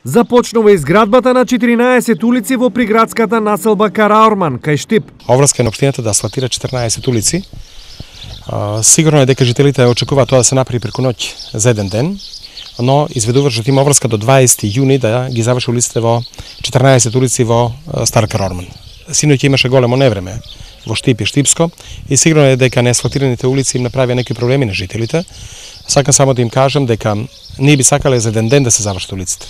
Започнува изградбата на 14 улици во приградската населба Караорман, кај Штип. Оврска е на општината да асфалтира 14 улици. Сигурно е дека жителите очекуваат тоа да се направи преку ноќ за еден ден, но изведуваш од има оврска до 20 јуни да ги заврши улиците во 14 улици во Стар Караорман. Синоќ имаше големо невреме во Штип и Штипско и сигурно е дека неасфалтираните улици им направија некои проблеми на жителите. Сакам само да им кажам дека ние би сакале за еден ден да се завршат улиците.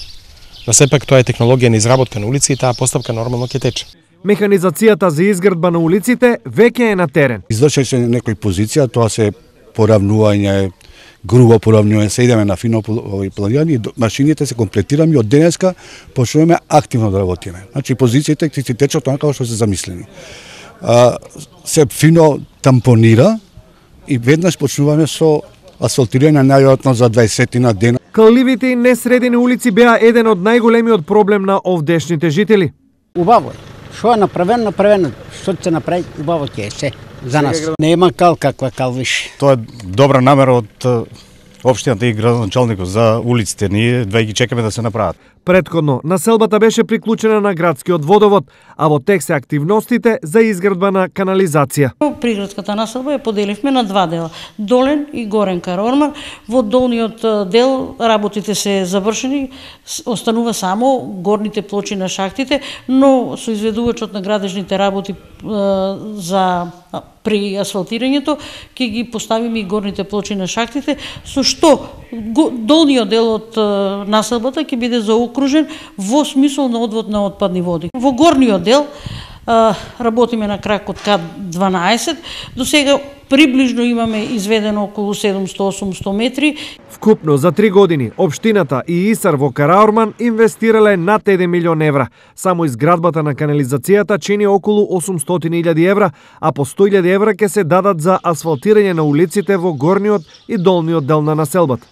Но сепак тоа е технологија на изработка на улици и таа постапка нормално ќе тече. Механизацијата за изградба на улиците веќе е на терен. Извршени се некои позиција, тоа се поравнување, грубо поравнување, се идеме на фино планирање, машините се комплетираме и од денеска почнуваме активно да работиме. Значи позициите ќе си течат онака како што се замислени. Се фино тампонира и веднаш почнуваме со асфалтирање најверојатно за 20 дена. Калливите и несредени улици беа еден од најголемиот проблем на овдешните жители. Убаво е. Што е направено, што се направи, убаво ќе е се за нас. Нема кал каква кал виш. Тоа е добра намера од општината и градоначалникот за улиците. Ние две ги чекаме да се направат. Предходно, населбата беше приклучена на градскиот водовод, а во тек се активностите за изградба на канализација. Приградската населба ја поделивме на два дела, долен и горен Караорман. Во долниот дел работите се завршени, останува само горните плочи на шахтите, но со изведувачот на градежните работи при асфалтирањето ќе ги поставиме и горните плочи на шахтите, со што долниот дел од населбата ќе биде заокружен во смисол на одвод на отпадни води. Во горниот дел работиме на кракот К12, до сега приближно имаме изведено околу 700-800 метри. Вкупно за 3 години општината и ИСАР во Караорман инвестирале над 1 милион евра. Само изградбата на канализацијата чини околу 800.000 евра, а по 100.000 евра ќе се дадат за асфалтирање на улиците во горниот и долниот дел на населбата.